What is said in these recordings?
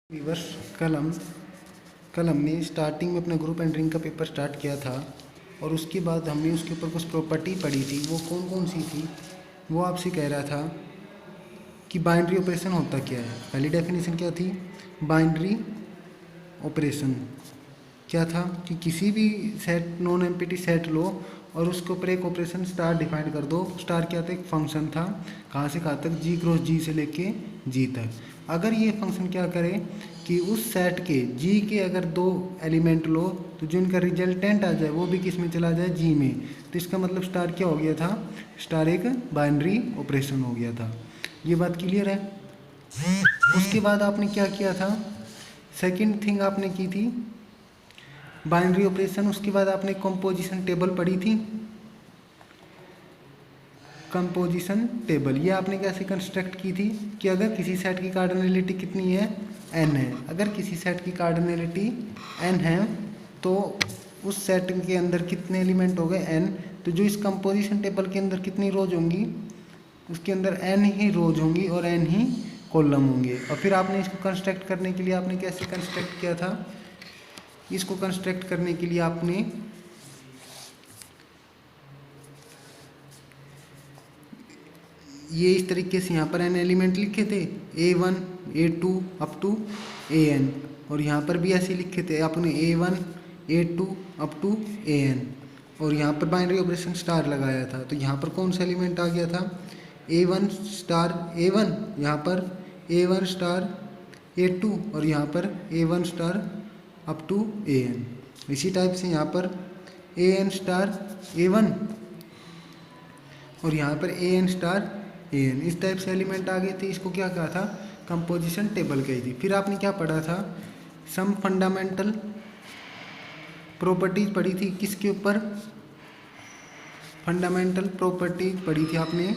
Viewers कल हमने starting में अपना ग्रुप एंट्रिंग का पेपर स्टार्ट किया था और उसके बाद हमने उसके ऊपर कुछ प्रॉपर्टी पढ़ी थी। वो कौन कौन सी थी वो आपसे कह रहा था कि बाइनरी ऑपरेशन होता क्या है। पहली डेफिनेशन क्या थी? बाइनरी ऑपरेशन क्या था कि किसी भी सेट नॉन एम्प्टी सेट लो और उसके ऊपर एक ऑपरेशन स्टार डिफाइन कर दो। स्टार क्या था? एक फंक्शन था, कहाँ से कहाँ तक, जी क्रॉस जी से लेके जी तक। अगर ये फंक्शन क्या करे कि उस सेट के जी के अगर दो एलिमेंट लो तो जो इनका रिजल्टेंट आ जाए वो भी किस में चला जाए? जी में। तो इसका मतलब स्टार क्या हो गया था? स्टार एक बाइनरी ऑपरेशन हो गया था। ये बात क्लियर है? उसके बाद आपने क्या किया था? सेकंड थिंग आपने की थी बाइनरी ऑपरेशन। उसके बाद आपने कंपोजिशन टेबल पढ़ी थी। कंपोजिशन टेबल ये आपने कैसे कंस्ट्रक्ट की थी कि अगर किसी सेट की कार्डिनलिटी कितनी है? n है। अगर किसी सेट की कार्डिनलिटी n है तो उस सेट के अंदर कितने एलिमेंट हो गए? n। तो जो इस कंपोजिशन टेबल के अंदर कितनी रोज होंगी? उसके अंदर n ही रोज होंगी और n ही कॉलम होंगे। और फिर आपने इसको कंस्ट्रक्ट करने के लिए आपने कैसे कंस्ट्रक्ट किया था? इसको कंस्ट्रक्ट करने के लिए आपने ये इस तरीके से यहाँ पर n एलिमेंट लिखे थे, a1 a2 up to an। और यहाँ पर भी ऐसे लिखे थे आपने a1 a2 up to an। और यहाँ पर बाइनरी ऑपरेशन स्टार लगाया था। तो यहाँ पर कौन सा एलिमेंट आ गया था? a1 स्टार a1, यहाँ पर a1 स्टार a2 और यहाँ पर a1 star up to an। इसी टाइप से यहाँ पर an स्टार a1 और यहाँ पर an स्टार an। इस टाइप से एलिमेंट आ गए थे। इसको क्या कहा था? कंपोजिशन टेबल कही थी। फिर आपने क्या पढ़ा था? सम फंडामेंटल प्रॉपर्टीज पढ़ी थी। किसके ऊपर? फंडामेंटल प्रॉपर्टीज पढ़ी थी आपने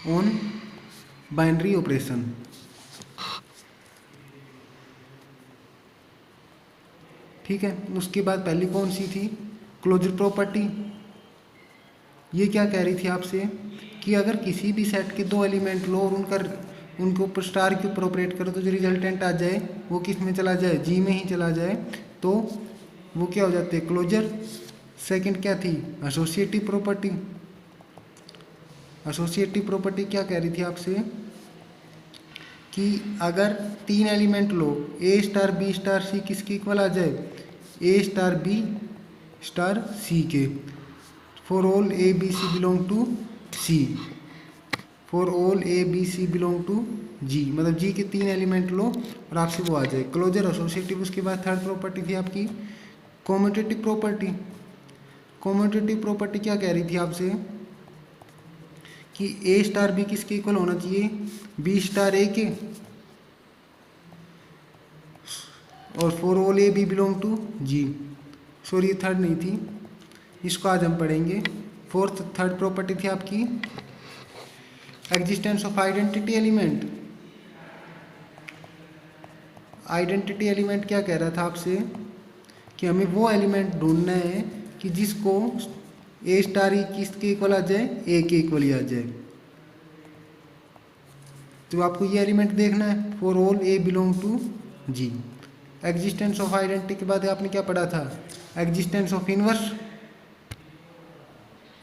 ऑन बाइनरी ऑपरेशन। ठीक है। उसके बाद पहली कौन सी थी? Closure property. ये क्या कह रही थी आपसे कि अगर किसी भी सेट के दो एलिमेंट लो और उनके ऊपर स्टार के ऊपर ऑपरेट करो तो जो रिजल्टेंट आ जाए वो किस में चला जाए? जी में ही चला जाए। तो वो क्या हो जाते हैं? क्लोजर। सेकंड क्या थी? Associative property. एसोसिएटिव प्रॉपर्टी क्या कह रही थी आपसे कि अगर तीन एलिमेंट लो A star B star C किसके इक्वल आ जाए? A star B star C के। For all A B C belong to C. For all A B C belong to G, मतलब जी के तीन एलिमेंट लो और आपसे वो आ जाए क्लोजर एसोसिएटिव। उसके बाद थर्ड प्रॉपर्टी थी आपकी कॉम्यूटेटिव प्रॉपर्टी। कॉम्यूटेटिव प्रॉपर्टी क्या कह रही थी आपसे कि ए स्टार बी किसके इक्वल होना चाहिए? बी स्टार ए के। और for all A B belong to G. Sorry ये थर्ड नहीं थी, इसको आज हम पढ़ेंगे। फोर्थ थर्ड प्रॉपर्टी थी आपकी existence of identity element. Identity element क्या कह रहा था आपसे कि हमें वो एलिमेंट ढूंढना है कि जिसको ए स्टार ही किसके इक्वल आ जाए? ए के इक्वल ही आ जाए। तो आपको ये एलिमेंट देखना है for all A belong to G. Existence of identity के बाद आपने क्या पढ़ा था? Existence of inverse.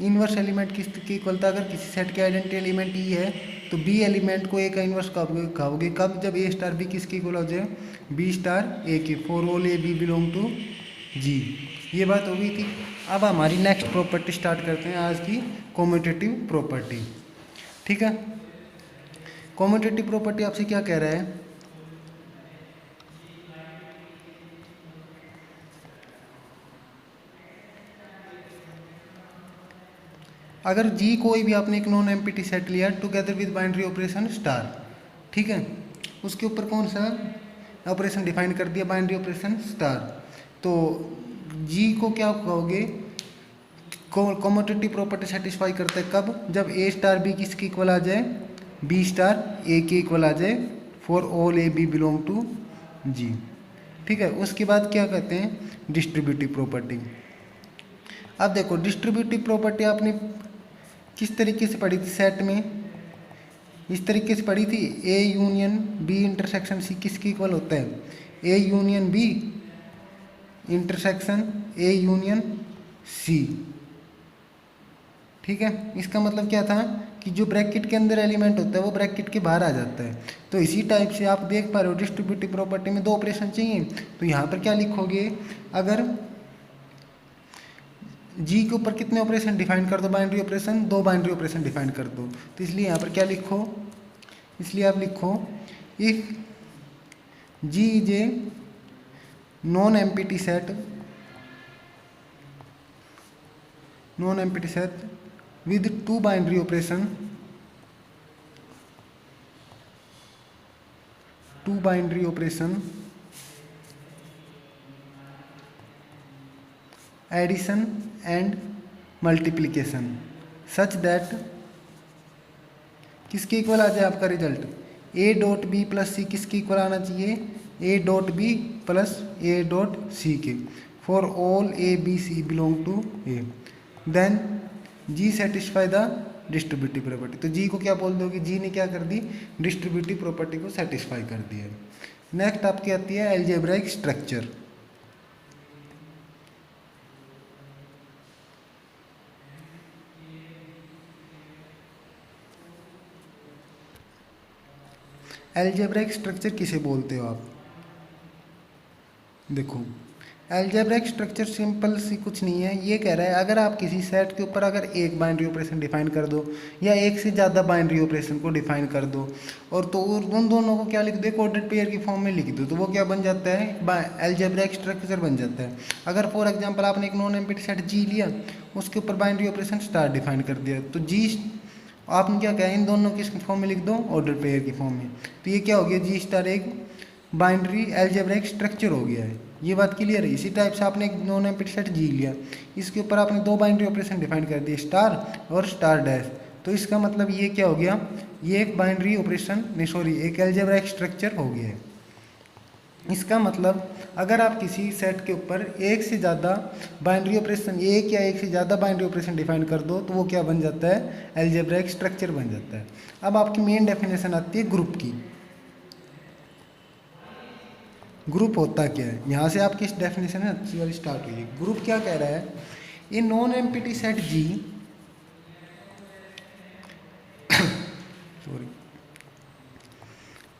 Inverse element किसके इक्वल था? अगर किसी सेट के आइडेंटिटी एलिमेंट ई है तो बी एलिमेंट को ए का इनवर्स कहोगे कब? जब ए स्टार बी किसके इक्वल हो जाए? बी स्टार ए के। For all A B belong to G. ये बात हो गई थी। अब हमारी नेक्स्ट प्रॉपर्टी स्टार्ट करते हैं आज की, कॉम्यूटेटिव प्रॉपर्टी। ठीक है। कॉम्यूटेटिव प्रॉपर्टी आपसे क्या कह रहा है? अगर जी कोई भी आपने एक नॉन एम्प्टी सेट लिया together with binary operation star, ठीक है, उसके ऊपर कौन सा ऑपरेशन डिफाइन कर दिया? Binary operation star. तो जी को क्या कहोगे? कॉम्यूटेटिव प्रॉपर्टी सेटिस्फाई करता है कब? जब ए स्टार बी किसके इक्वल आ जाए? बी स्टार ए के इक्वल आ जाए। For all A B belong to G. ठीक है। उसके बाद क्या कहते हैं? Distributive property. अब देखो डिस्ट्रीब्यूटिव प्रॉपर्टी आपने किस तरीके से पढ़ी थी सेट में इस तरीके से पढ़ी थी। A union B intersection C किसके इक्वल होता है? A union B intersection A union C. ठीक है, इसका मतलब क्या था कि जो ब्रैकेट के अंदर एलिमेंट होता है वो ब्रैकेट के बाहर आ जाता है। तो इसी टाइप से आप देख पा रहे हो डिस्ट्रीब्यूटिव प्रॉपर्टी में दो ऑपरेशन चाहिए, तो यहाँ पर क्या लिखोगे? अगर जी के ऊपर कितने ऑपरेशन डिफाइन कर दो? बाइनरी ऑपरेशन, दो बाइनरी ऑपरेशन डिफाइन कर दो। तो इसलिए यहाँ पर क्या लिखो? इसलिए आप लिखो if G is a non empty set, non empty set with two binary operation, two binary operation addition and multiplication such that किसके इक्वल आ जाए आपका result? A dot B plus C किसके इक्वल आना चाहिए? A dot B plus A dot C के, for all A B C belong to A, then G satisfy the distributive property. तो G को क्या बोल दोगे? जी ने क्या कर दी? डिस्ट्रीब्यूटिव प्रॉपर्टी को सेटिस्फाई कर दिया। नेक्स्ट आपकी आती है अलजेब्राइक स्ट्रक्चर। अलजेब्राइक स्ट्रक्चर किसे बोलते हो आप? देखो, अलजेब्रिक स्ट्रक्चर सिंपल सी कुछ नहीं है। ये कह रहा है अगर आप किसी सेट के ऊपर अगर एक बाइनरी ऑपरेशन डिफाइन कर दो या एक से ज़्यादा बाइनरी ऑपरेशन को डिफाइन कर दो और तो उन दोनों को क्या लिख दो? कोडेड पेयर की फॉर्म में लिख दो, तो वो क्या बन जाता है? अलजेब्रिक स्ट्रक्चर बन जाता है। अगर फॉर एग्जांपल आपने एक नॉन एम्प्टी सेट जी लिया, उसके ऊपर बाइनरी ऑपरेशन स्टार डिफाइन कर दिया, तो जी आपने क्या कहा? इन दोनों की फॉर्म में लिख दो, ऑर्डर पेयर की फॉर्म में। तो ये क्या हो गया? जी स्टार एक बाइनरी अलजेब्रिक स्ट्रक्चर हो गया है। ये बात क्लियर है। इसी टाइप से आपने एक नॉन एम्प्टी सेट जी लिया, इसके ऊपर आपने दो बाइनरी ऑपरेशन डिफाइन कर दिए, स्टार और स्टार डैश। तो इसका मतलब ये क्या हो गया? ये एक बाइनरी ऑपरेशन नहीं, सॉरी, एक अलजेब्रिक स्ट्रक्चर हो गया है। इसका मतलब अगर आप किसी सेट के ऊपर एक से ज़्यादा बाइनरी ऑपरेशन, एक या एक से ज़्यादा बाइनरी ऑपरेशन डिफाइन कर दो, तो वो क्या बन जाता है? अलजेब्रिक स्ट्रक्चर बन जाता है। अब आपकी मेन डेफिनेशन आती है ग्रुप की। ग्रुप होता क्या है? यहाँ से आपकी डेफिनेशन है अच्छी वाली स्टार्ट हुई है। ग्रुप क्या कह रहा है? ये non empty set G sorry,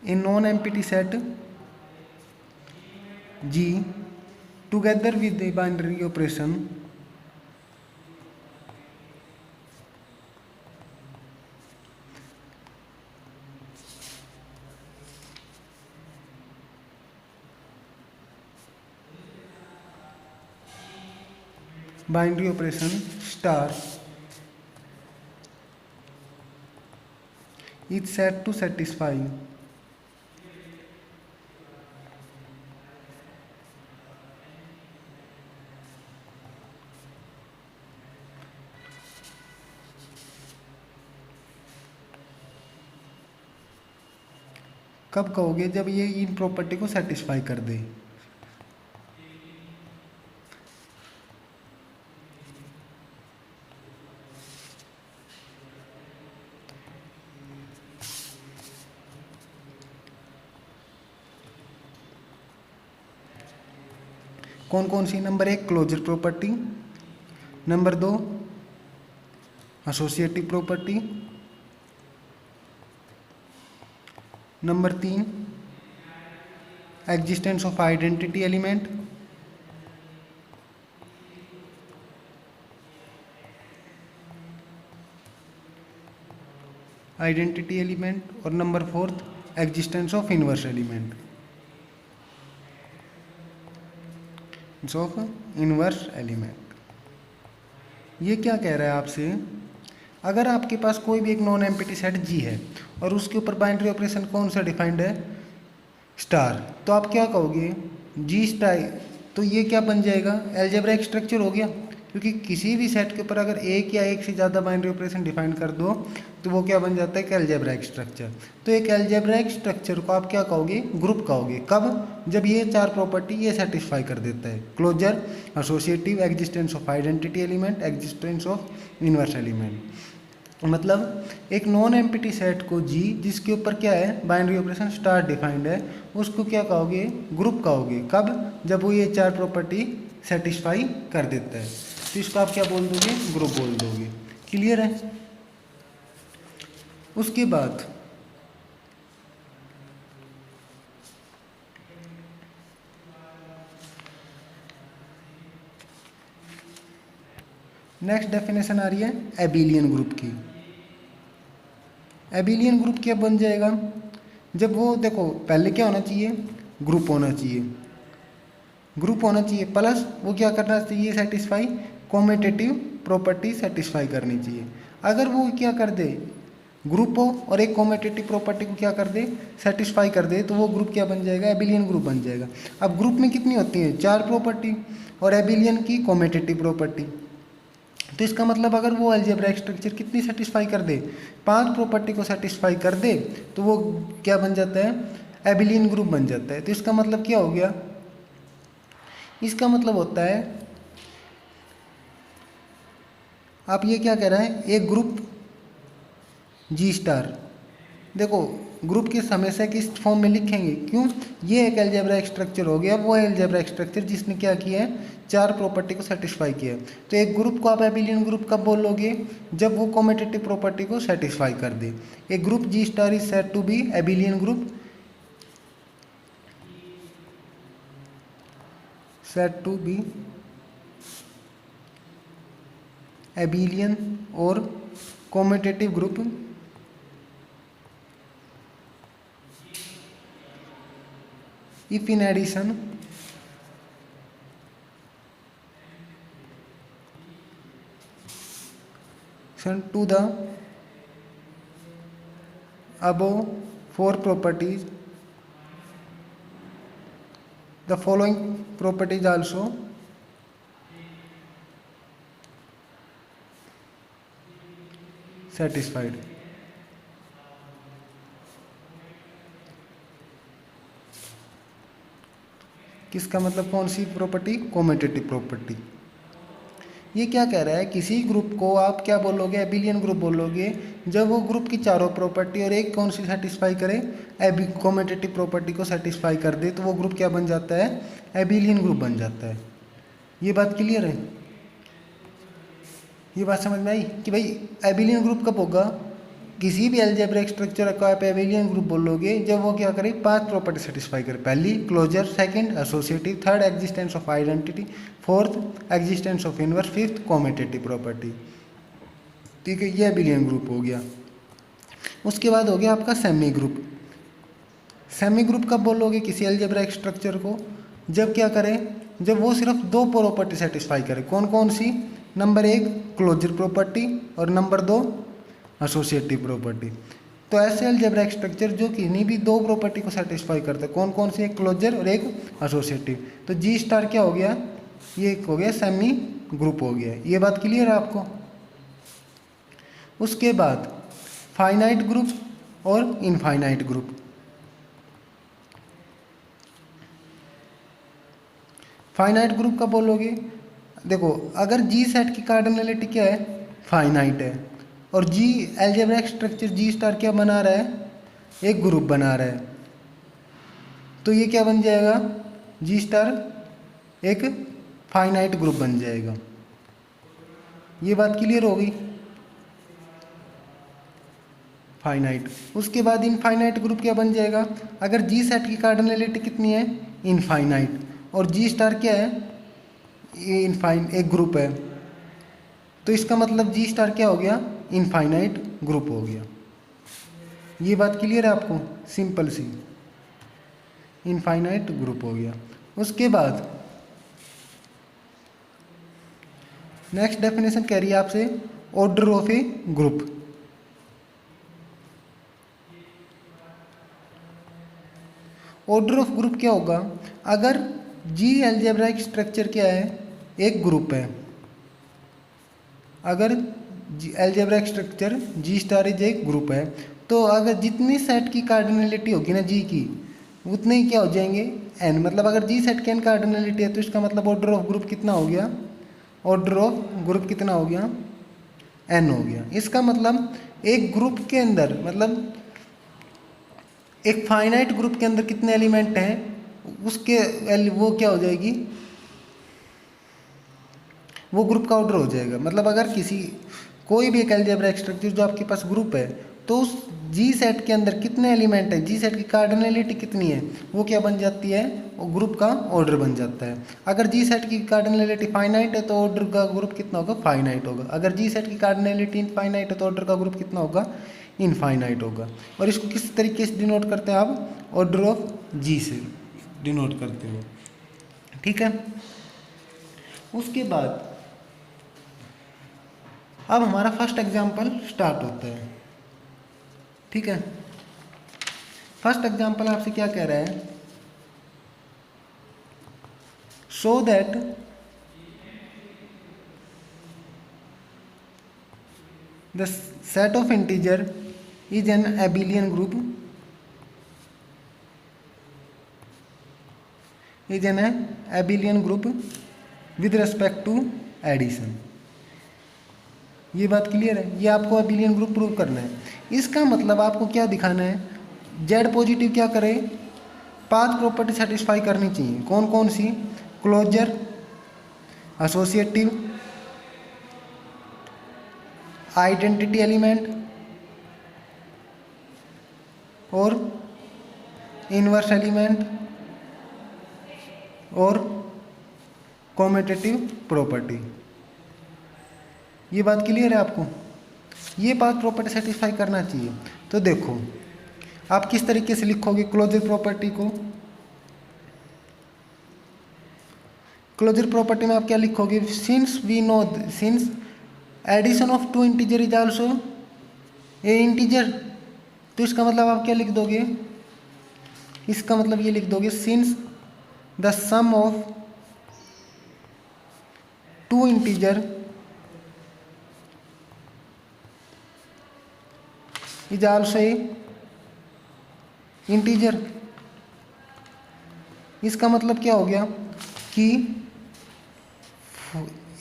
a non empty set G together with the binary operation binary operation star is set to satisfy कब कहोगे? जब ये इन प्रॉपर्टी को सेटिस्फाई कर दे। कौन कौन सी? नंबर एक क्लोजर प्रॉपर्टी, नंबर दो एसोसिएटिव प्रॉपर्टी, नंबर तीन existence of identity element, identity element, और number fourth existence of inverse element, of inverse element. ये क्या कह रहा है आपसे? अगर आपके पास कोई भी एक नॉन एम्प्टी सेट जी है और उसके ऊपर बाइनरी ऑपरेशन कौन सा डिफाइंड है? स्टार, तो आप क्या कहोगे? जी स्टार। तो ये क्या बन जाएगा? अलजेब्रिक स्ट्रक्चर हो गया, क्योंकि किसी भी सेट के ऊपर अगर एक या एक से ज़्यादा बाइनरी ऑपरेशन डिफाइन कर दो तो वो क्या बन जाता है? एक अलजेब्रिक स्ट्रक्चर। तो एक अलजेब्रिक स्ट्रक्चर को आप क्या कहोगे? ग्रुप कहोगे। कब? जब ये चार प्रॉपर्टी ये सेटिस्फाई कर देता है, closure, associative, existence of identity element, existence of inverse element. मतलब एक नॉन एम्प्टी सेट को जी जिसके ऊपर क्या है बाइनरी ऑपरेशन स्टार डिफाइंड है, उसको क्या कहोगे, ग्रुप कहोगे। कब? जब वो ये 4 प्रॉपर्टी सेटिस्फाई कर देता है, तो इसको आप क्या बोल दोगे, ग्रुप बोल दोगे। क्लियर है? उसके बाद नेक्स्ट डेफिनेशन आ रही है एबिलियन ग्रुप की। एबिलियन ग्रुप क्या बन जाएगा, जब वो देखो पहले क्या होना चाहिए, ग्रुप होना चाहिए, ग्रुप होना चाहिए प्लस वो क्या करना चाहिए, सेटिस्फाई कॉम्यूटेटिव प्रॉपर्टी सेटिस्फाई करनी चाहिए। अगर वो क्या कर दे, ग्रुप हो और एक कॉम्यूटेटिव प्रॉपर्टी को क्या कर दे, सेटिस्फाई कर दे, तो वो ग्रुप क्या बन जाएगा, एबिलियन ग्रुप बन जाएगा। अब ग्रुप में कितनी होती हैं, 4 प्रॉपर्टी, और एबिलियन की कॉम्यूटेटिव प्रॉपर्टी। तो इसका मतलब अगर वो अलजेब्राइक स्ट्रक्चर कितनी सेटिस्फाई कर दे, 5 प्रॉपर्टी को सेटिस्फाई कर दे, तो वो क्या बन जाता है, एबिलियन ग्रुप बन जाता है। तो इसका मतलब क्या हो गया, इसका मतलब होता है, आप ये क्या कह रहे हैं, एक ग्रुप जी स्टार, देखो ग्रुप किस हमेशा किस फॉर्म में लिखेंगे, क्यों, ये एक अलजेब्राइक स्ट्रक्चर हो गया, वो अलजेब्राइक स्ट्रक्चर जिसने क्या किया है, 4 प्रॉपर्टी को सेटिस्फाई किया है। तो एक ग्रुप को आप एबिलियन ग्रुप कब बोलोगे, जब वो कॉम्यूटेटिव प्रॉपर्टी को सेटिस्फाई कर दे। एक group G star is said to be abelian group, said to be abelian और commutative group if in addition to the above 4 properties the following properties also satisfied। किसका मतलब, कौन सी प्रॉपर्टी, कॉम्यूटेटिव प्रॉपर्टी। ये क्या कह रहा है, किसी ग्रुप को आप क्या बोलोगे, एबिलियन ग्रुप बोलोगे, जब वो ग्रुप की चारों प्रॉपर्टी और एक कौन सी सेटिस्फाई करे, कॉम्यूटेटिव प्रॉपर्टी को सेटिस्फाई कर दे, तो वो ग्रुप क्या बन जाता है, एबिलियन ग्रुप बन जाता है। ये बात क्लियर है? ये बात समझ में आई कि भाई एबिलियन ग्रुप कब होगा, किसी भी अलजेब्रिक स्ट्रक्चर को आप एबिलियन ग्रुप बोलोगे जब वो क्या करे, 5 प्रॉपर्टी सेटिस्फाई करे। पहली closure, second associative, third existence of identity, fourth existence of inverse, fifth commutative property. ठीक है, ये एबिलियन ग्रुप हो गया। उसके बाद हो गया आपका सेमी ग्रुप। सेमी ग्रुप कब बोलोगे किसी अलजेब्रिक स्ट्रक्चर को, जब क्या करें, जब वो सिर्फ 2 प्रॉपर्टी सेटिस्फाई करे। कौन कौन सी, नंबर 1 क्लोजर प्रॉपर्टी और नंबर 2 एसोसिएटिव प्रॉपर्टी। तो ऐसे अलजेब्रिक स्ट्रक्चर जो किन्हीं भी 2 प्रॉपर्टी को सेटिस्फाई करते हैं, कौन कौन सी, एक क्लोजर और एक एसोसिएटिव। तो जी स्टार क्या हो गया, ये एक हो गया सेमी ग्रुप हो गया। ये बात क्लियर है आपको? उसके बाद फाइनाइट ग्रुप और इनफाइनाइट ग्रुप। फाइनाइट ग्रुप का बोलोगे, देखो अगर जी सेट की कार्डिनलिटी क्या है, फाइनाइट है, और जी अलजेब्रिक स्ट्रक्चर जी स्टार क्या बना रहा है, एक ग्रुप बना रहा है, तो ये क्या बन जाएगा, जी स्टार एक फाइनाइट ग्रुप बन जाएगा। ये बात क्लियर हो गई, फाइनाइट। उसके बाद इनफाइनाइट ग्रुप क्या बन जाएगा, अगर जी सेट की कार्डिनलिटी कितनी है, इनफाइनाइट, और जी स्टार क्या है, ये एक ग्रुप है, तो इसका मतलब जी स्टार क्या हो गया, इनफाइनाइट ग्रुप हो गया। ये बात क्लियर है आपको, सिंपल सी, इनफाइनाइट ग्रुप हो गया। उसके बाद नेक्स्ट डेफिनेशन कह रही है आपसे order of A group. Order of group क्या होगा, अगर जी अलजेब्रिक स्ट्रक्चर क्या है, एक ग्रुप है, अगर algebraic structure G star is एक ग्रुप है, तो अगर जितनी सेट की कार्डिनलिटी होगी ना जी की, उतने ही क्या हो जाएंगे, एन। मतलब अगर जी सेट की एन कार्डिनलिटी है तो इसका मतलब ऑर्डर ऑफ ग्रुप कितना हो गया, ऑर्डर ऑफ ग्रुप कितना हो गया, n हो गया। इसका मतलब एक ग्रुप के अंदर, मतलब एक फाइनाइट ग्रुप के अंदर कितने एलिमेंट हैं उसके वो क्या हो जाएगी, वो ग्रुप का ऑर्डर हो जाएगा। मतलब अगर कोई भी एक अलजेब्रिक स्ट्रक्चर जो आपके पास ग्रुप है, तो उस जी सेट के अंदर कितने एलिमेंट है, जी सेट की कार्डिनलिटी कितनी है, वो क्या बन जाती है, वो ग्रुप का ऑर्डर बन जाता है। अगर जी सेट की कार्डिनलिटी फाइनाइट है तो ऑर्डर का ग्रुप कितना होगा, फाइनाइट होगा। अगर जी सेट की कार्डिनलिटी इनफाइनाइट है तो ऑर्डर का ग्रुप कितना होगा, इनफाइनाइट होगा। और इसको किस तरीके से डिनोट करते हैं आप, ऑर्डर ऑफ जी से डिनोट करते हो, ठीक है। उसके बाद अब हमारा फर्स्ट एग्जाम्पल स्टार्ट होता है, ठीक है। फर्स्ट एग्जाम्पल आपसे क्या कह रहा है, show that the set of integer is an abelian group, is an abelian group with respect to addition. ये बात क्लियर है, ये आपको एबिलियन ग्रुप प्रूव करना है। इसका मतलब आपको क्या दिखाना है, जेड पॉजिटिव क्या करे, 5 प्रॉपर्टी सेटिस्फाई करनी चाहिए। कौन कौन सी, क्लोजर, एसोसिएटिव, आइडेंटिटी एलिमेंट और इनवर्स एलिमेंट और कॉम्यूटेटिव प्रॉपर्टी। ये बात क्लियर है आपको, ये 5 प्रॉपर्टी सेटिस्फाई करना चाहिए। तो देखो आप किस तरीके से लिखोगे क्लोजर प्रॉपर्टी को, क्लोजर प्रॉपर्टी में आप क्या लिखोगे, since we know, since addition of 2 integer is also a integer. तो इसका मतलब आप क्या लिख दोगे, इसका मतलब ये लिख दोगे, since the sum of 2 integer is also a integer. इसका मतलब क्या हो गया कि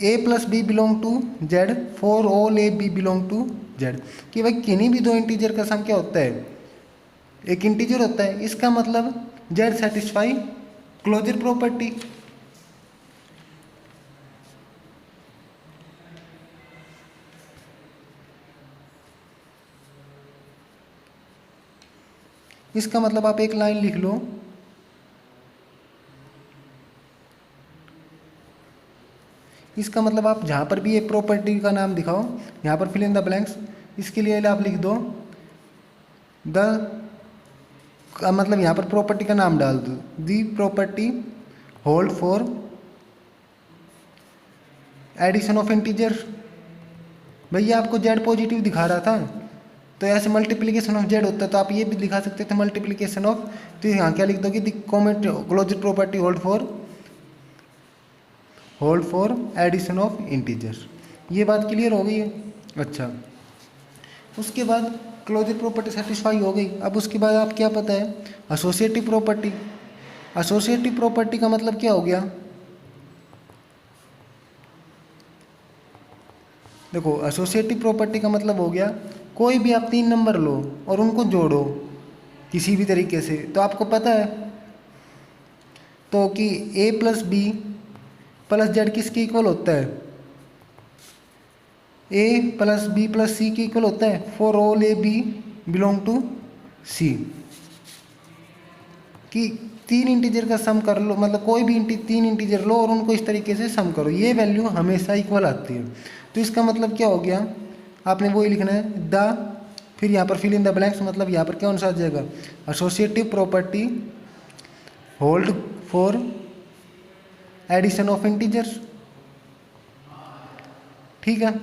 a plus B belong to Z for all A B belong to Z, कि भाई किन्हीं भी 2 इंटीजर का सम क्या होता है, एक इंटीजर होता है। इसका मतलब जेड सेटिस्फाई क्लोजर प्रॉपर्टी। इसका मतलब आप एक लाइन लिख लो, इसका मतलब आप जहाँ पर भी ये प्रॉपर्टी का नाम दिखाओ, यहाँ पर फिल इन द ब्लैंक्स, इसके लिए आप लिख दो मतलब यहाँ पर प्रॉपर्टी का नाम डाल दो, the property hold for addition of integer. भैया आपको जेड पॉजिटिव दिखा रहा था, तो ऐसे मल्टीप्लिकेशन ऑफ जेड होता है, तो आप ये भी दिखा सकते थे मल्टीप्लिकेशन ऑफ, तो यहाँ क्या लिख दोगे, the closure property hold for addition of integer. ये बात क्लियर हो गई है। अच्छा, उसके बाद क्लोजर प्रॉपर्टी सेटिस्फाई हो गई। अब उसके बाद आप क्या पता है, एसोसिएटिव प्रॉपर्टी। एसोसिएटिव प्रॉपर्टी का मतलब क्या हो गया, देखो एसोसिएटिव प्रॉपर्टी का मतलब हो गया कोई भी आप 3 नंबर लो और उनको जोड़ो किसी भी तरीके से, तो आपको पता है तो कि a plus B plus Z किसके इक्वल होता है, a plus B plus C के इक्वल होता है, for all A B belong to C. कि 3 इंटीजर का सम कर लो, मतलब कोई भी 3 इंटीजर लो और उनको इस तरीके से सम करो, ये वैल्यू हमेशा इक्वल आती है। तो इसका मतलब क्या हो गया, आपने वही लिखना है फिर यहाँ पर फिल इन द ब्लैंक्स, मतलब यहाँ पर कौन सा आ जाएगा, associative property hold for addition of integers. ठीक है,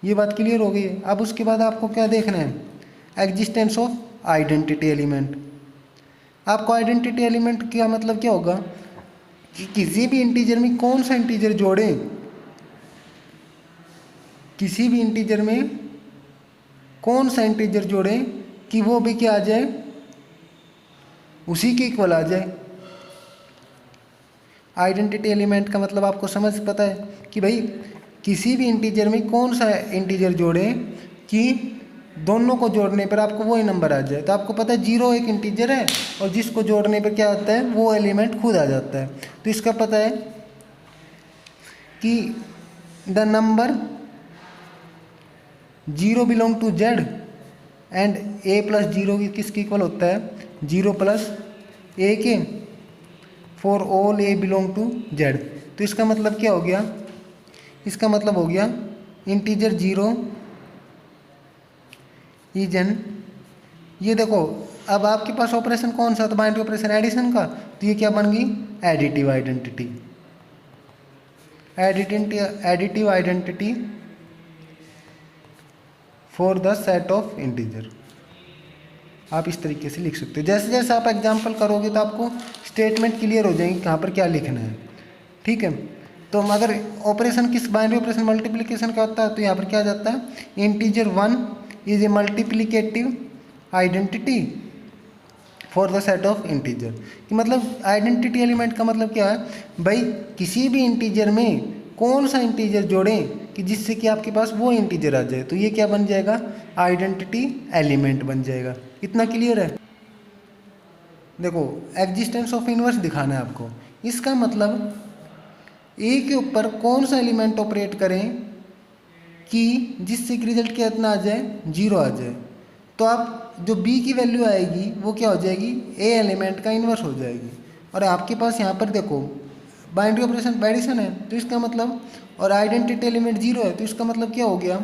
ये बात क्लियर हो गई है। अब उसके बाद आपको क्या देखना है, एग्जिस्टेंस ऑफ आइडेंटिटी एलिमेंट। आपको आइडेंटिटी एलिमेंट का मतलब क्या होगा कि किसी भी इंटीजर में कौन सा इंटीजर जोड़ें, किसी भी इंटीजर में कौन सा इंटीजर जोड़ें कि वो भी क्या आ जाए, उसी के इक्वल आ जाए। आइडेंटिटी एलिमेंट का मतलब आपको समझ पता है कि भाई किसी भी इंटीजर में कौन सा इंटीजर जोड़ें कि दोनों को जोड़ने पर आपको वही नंबर आ जाए। तो आपको पता है 0 एक इंटीजर है और जिसको जोड़ने पर क्या आता है, वो एलिमेंट खुद आ जाता है। तो इसका पता है कि the number 0 belong to Z and a plus 0 किसके इक्वल होता है, 0 प्लस a के, for all a belong to Z. तो इसका मतलब क्या हो गया, इसका मतलब हो गया इंटीजर 0 इज एन, ये देखो अब आपके पास ऑपरेशन कौन सा था, बाइनरी ऑपरेशन एडिशन का, तो ये क्या बन गई, additive identity. Additive identity for the set of integer, आप इस तरीके से लिख सकते हो। जैसे जैसे आप एग्जाम्पल करोगे तो आपको स्टेटमेंट क्लियर हो जाएंगे कहाँ पर क्या लिखना है, ठीक है। तो अगर ऑपरेशन किस बाइनरी ऑपरेशन मल्टीप्लिकेशन का होता है, तो यहाँ पर क्या जाता है, integer 1 is a multiplicative identity for the set of integer. कि मतलब आइडेंटिटी एलिमेंट का मतलब क्या है भाई, किसी भी इंटीजर में कौन सा इंटीजर जोड़ें कि जिससे कि आपके पास वो इंटीजर आ जाए, तो ये क्या बन जाएगा, आइडेंटिटी एलिमेंट बन जाएगा। इतना क्लियर है। देखो एग्जिस्टेंस ऑफ इनवर्स दिखाना है आपको, इसका मतलब ए के ऊपर कौन सा एलिमेंट ऑपरेट करें कि जिससे कि रिजल्ट क्या इतना आ जाए, 0 आ जाए। तो आप जो बी की वैल्यू आएगी वो क्या हो जाएगी, ए एलिमेंट का इन्वर्स हो जाएगी। और आपके पास यहाँ पर देखो बाइनरी ऑपरेशन एडिशन है, तो इसका मतलब, और आइडेंटिटी एलिमेंट 0 है, तो इसका मतलब क्या हो गया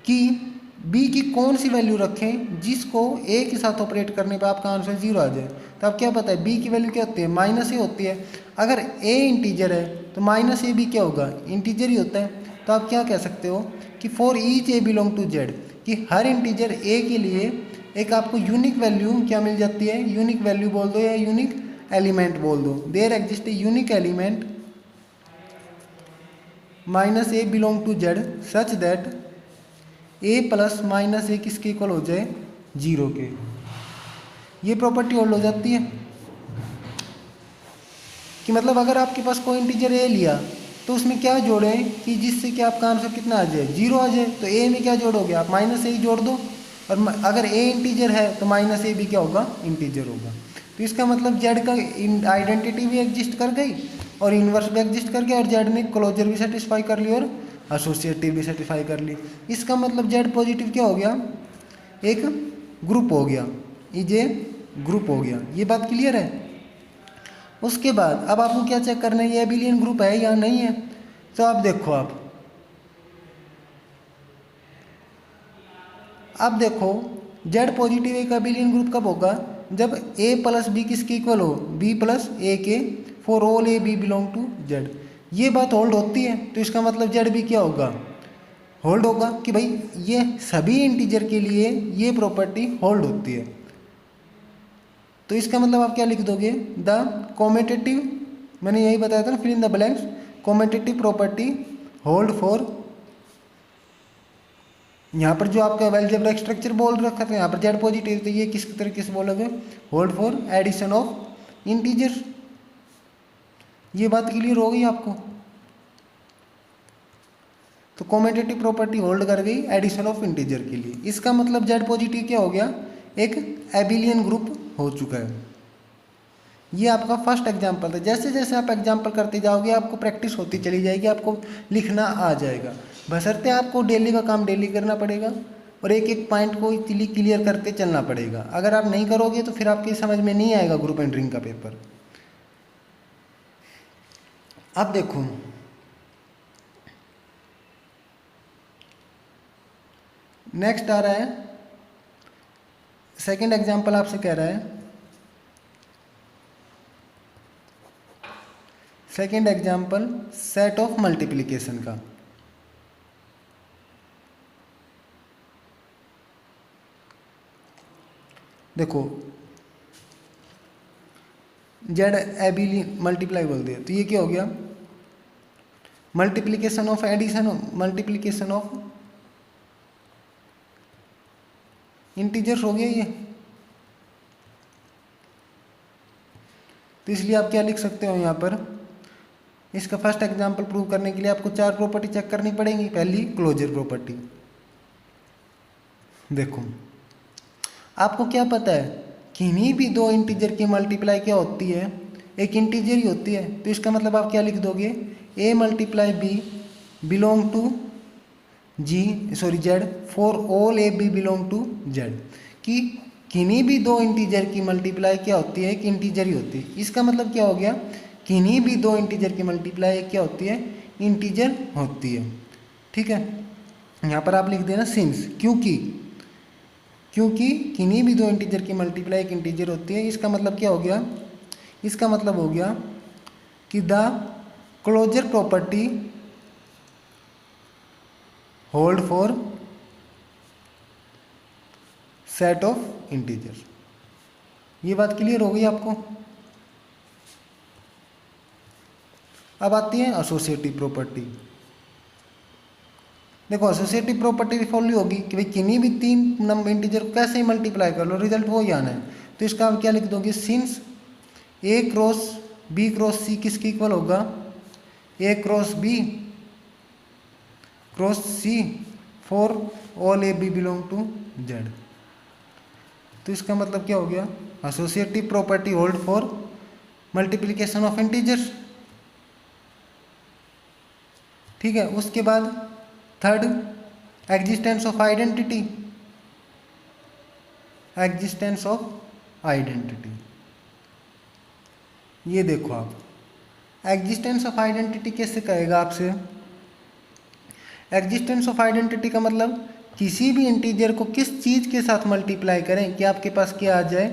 कि बी की कौन सी वैल्यू रखें जिसको ए के साथ ऑपरेट करने पर आपका आंसर 0 आ जाए। तो आप क्या पता है बी की वैल्यू क्या होती है, -a होती है। अगर ए इंटीजर है तो -a भी क्या होगा, इंटीजर ही होता है। तो आप क्या कह सकते हो कि for each A belong to Z, कि हर इंटीजर ए के लिए एक आपको यूनिक वैल्यू क्या मिल जाती है, यूनिक वैल्यू बोल दो या यूनिक एलिमेंट बोल दो। There exist a unique element -a belong to Z such that a plus -a किसके इक्वल हो जाए, 0 के। ये प्रॉपर्टी होल्ड हो जाती है कि मतलब अगर आपके पास कोई इंटीजर a लिया तो उसमें क्या जोड़ें कि जिससे कि आपका आंसर कितना आ जाए, 0 आ जाए। तो a में क्या जोड़ोगे आप, -a ही जोड़ दो। और अगर a इंटीजर है तो -a भी क्या होगा, इंटीजर होगा। तो इसका मतलब z का आइडेंटिटी भी एग्जिस्ट कर गई और इन्वर्स भी एग्जिस्ट कर गया, और z ने क्लोजर भी सेटिस्फाई कर ली और एसोसिएटिव भी सेटिस्फाई कर ली। इसका मतलब z पॉजिटिव क्या हो गया, एक ग्रुप हो गया, इज ए ग्रुप हो गया। ये बात क्लियर है। उसके बाद अब आपको क्या चेक करना है, ये एबिलियन ग्रुप है या नहीं है। तो आप देखो, अब देखो जेड पॉजिटिव एक एबिलियन ग्रुप कब होगा, जब a प्लस बी किसके इक्वल हो, b प्लस ए के, for all A B belong to Z. ये बात होल्ड होती है। तो इसका मतलब जेड भी क्या होगा, होल्ड होगा कि भाई ये सभी इंटीजर के लिए ये प्रॉपर्टी होल्ड होती है। तो इसका मतलब आप क्या लिख दोगे, द कॉमेटेटिव, मैंने यही बताया था ना, fill in the blanks, commutative property hold for, यहाँ पर जो आपका अलजेब्रिक स्ट्रक्चर बोल रखा था यहाँ पर जेड पॉजिटिव, तो ये किस तरीके से बोलोगे, hold for addition of integer. ये बात क्लियर हो गई आपको। तो कॉमेटेटिव प्रॉपर्टी होल्ड कर गई एडिशन ऑफ इंटीजर के लिए। इसका मतलब जेड पॉजिटिव क्या हो गया, एक एबिलियन ग्रुप हो चुका है। ये आपका फर्स्ट एग्जाम्पल था। जैसे जैसे आप एग्जाम्पल करते जाओगे आपको प्रैक्टिस होती चली जाएगी, आपको लिखना आ जाएगा। बशर्ते आपको डेली का काम डेली करना पड़ेगा और एक एक पॉइंट को क्लियर करते चलना पड़ेगा। अगर आप नहीं करोगे तो फिर आपकी समझ में नहीं आएगा ग्रुप एंट्रिंग का पेपर। अब देखो नेक्स्ट आ रहा है, सेकंड एग्जाम्पल आपसे कह रहा है, second example set of multiplication का। देखो जेड एबिलियन मल्टीप्लाई बोल दिया, तो ये क्या हो गया, multiplication of addition, multiplication of integers हो गया ये। तो इसलिए आप क्या लिख सकते हो यहाँ पर, इसका फर्स्ट एग्जांपल प्रूव करने के लिए आपको 4 प्रॉपर्टी चेक करनी पड़ेगी। पहली क्लोजर प्रॉपर्टी। देखो आपको क्या पता है, किन्हीं भी दो इंटीजर की मल्टीप्लाई क्या होती है, एक इंटीजर ही होती है। तो इसका मतलब आप क्या लिख दोगे, a multiply b belong to z for all a b belong to z, कि किन्हीं भी दो इंटीजर की मल्टीप्लाई क्या होती है, एक इंटीजर ही होती है। इसका मतलब क्या हो गया, किन्हीं भी दो इंटीजर की मल्टीप्लाई क्या होती है, इंटीजर होती है। ठीक है, यहाँ पर आप लिख देना सिंस, क्योंकि किन्हीं भी दो इंटीजर की मल्टीप्लाई एक इंटीजर होती है। इसका मतलब क्या हो गया, इसका मतलब हो गया कि the closure property hold for set of integer. ये बात क्लियर हो गई आपको। अब आती है एसोसिएटिव प्रॉपर्टी। देखो एसोसिएटिव प्रॉपर्टी फॉलो होगी कि भाई किन्हीं भी 3 नंबर इंटीजर को कैसे मल्टीप्लाई कर लो, रिजल्ट वो ही आना है। तो इसका आप क्या लिख दोगे, since A cross B cross C किसके इक्वल होगा, A cross B cross C for all A B belong to Z. तो इसका मतलब क्या हो गया, associative property hold for multiplication of integers. ठीक है, उसके बाद third existence of identity. Existence of identity, ये देखो आप एग्जिस्टेंस ऑफ आइडेंटिटी कैसे कहेगा आपसे। एग्जिस्टेंस ऑफ आइडेंटिटी का मतलब किसी भी इंटीजर को किस चीज़ के साथ मल्टीप्लाई करें कि आपके पास क्या आ जाए,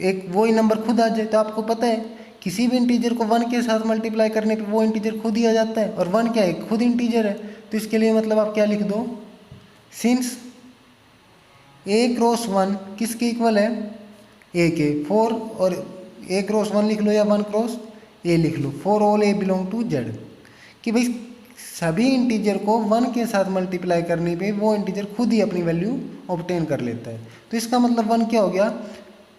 एक वही नंबर खुद आ जाए। तो आपको पता है किसी भी इंटीजर को 1 के साथ मल्टीप्लाई करने पे वो इंटीजर खुद ही आ जाता है, और 1 क्या है, खुद इंटीजर है। तो इसके लिए मतलब आप क्या लिख दो, सिंस ए क्रॉस 1 किसके इक्वल है, ए के, 4 और ए क्रॉस 1 लिख लो या 1 क्रॉस ए लिख लो, for all A belong to Z, कि भाई सभी इंटीजर को 1 के साथ मल्टीप्लाई करने पे वो इंटीजर खुद ही अपनी वैल्यू ऑब्टेन कर लेता है। तो इसका मतलब 1 क्या हो गया,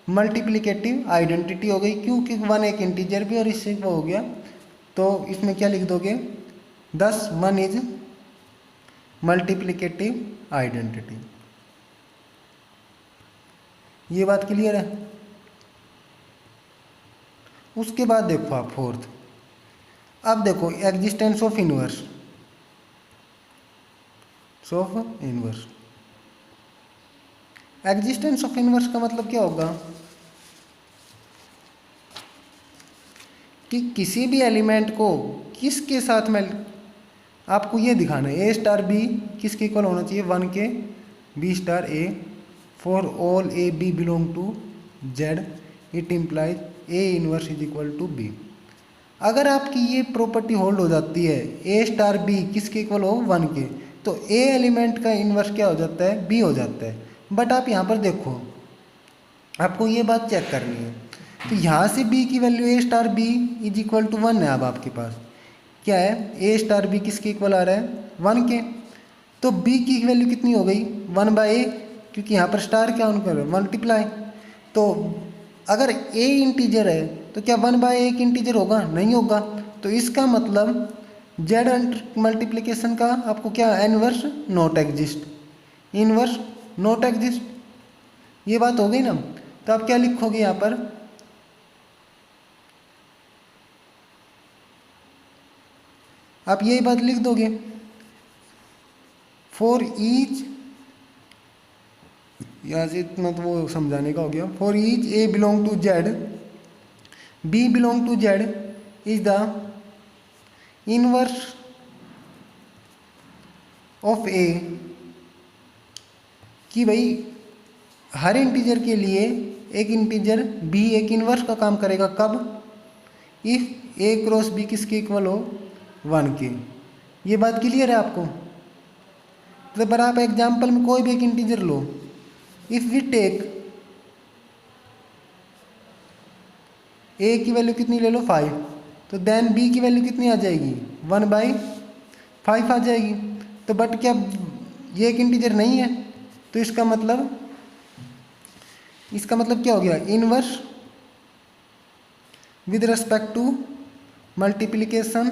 मल्टीप्लिकेटिव आइडेंटिटी हो गई, क्योंकि 1 एक इंटीजर भी और इससे वो हो गया। तो इसमें क्या लिख दोगे, thus 1 इज मल्टीप्लिकेटिव आइडेंटिटी। ये बात क्लियर है। उसके बाद देखो आप फोर्थ, अब देखो existence of inverse. Existence of inverse का मतलब क्या होगा कि किसी भी एलिमेंट को किसके साथ में आपको ये दिखाना है, ए स्टार बी किसके इक्वल होना चाहिए, 1 के, B star A for all A B belong to Z, it implies A inverse is equal to B. अगर आपकी ये प्रॉपर्टी होल्ड हो जाती है, ए स्टार बी किसके इक्वल हो, 1 के, तो ए एलिमेंट का इन्वर्स क्या हो जाता है, बी हो जाता है। बट आप यहाँ पर देखो, आपको ये बात चेक करनी है। तो यहाँ से बी की value A star B is equal to 1 है। अब आपके पास क्या है, ए स्टार बी किसके इक्वल आ रहा है, 1 के। तो बी की वैल्यू कितनी हो गई, 1 बाई ए, क्योंकि यहाँ पर स्टार क्या उनका मल्टीप्लाई। तो अगर ए इंटीजर है तो क्या 1 बाई एक इंटीजर होगा, नहीं होगा। तो इसका मतलब जेड मल्टीप्लिकेशन का आपको क्या, inverse not exist, inverse not exist. ये बात हो गई ना। तो आप क्या लिखोगे यहाँ पर, आप यही बात लिख दोगे, फॉर ईच, यहाँ से इतना तो वो समझाने का हो गया, for each A belong to Z, B belong to Z is the inverse of A, कि भाई हर इंटीजर के लिए एक इंटीजर बी एक इनवर्स का काम करेगा। कब, इफ ए क्रॉस बी किसके इक्वल हो, 1 के। ये बात क्लियर है आपको। तो पर आप एग्जाम्पल में कोई भी एक इंटीजर लो, इफ वी टेक ए की वैल्यू कितनी ले लो, 5, तो देन बी की वैल्यू कितनी आ जाएगी, 1/5 आ जाएगी। तो बट क्या ये एक इंटीजर नहीं है, तो इसका मतलब क्या हो गया, inverse with respect to multiplication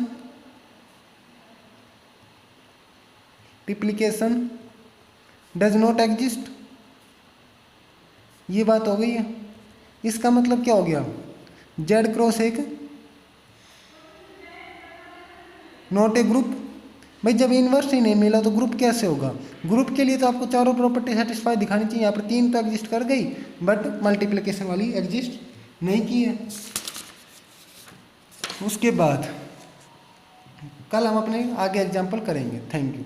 does not exist, ये बात हो गई है। इसका मतलब क्या हो गया, जेड क्रॉस एक नॉट ए ग्रुप। भाई जब इन्वर्स ही नहीं मिला तो ग्रुप कैसे होगा? ग्रुप के लिए तो आपको चारों प्रॉपर्टी सेटिस्फाई दिखानी चाहिए। यहाँ पर 3 तो एग्जिस्ट कर गई, बट मल्टीप्लिकेशन वाली एग्जिस्ट नहीं की है। उसके बाद कल हम अपने आगे एग्जाम्पल करेंगे। Thank you.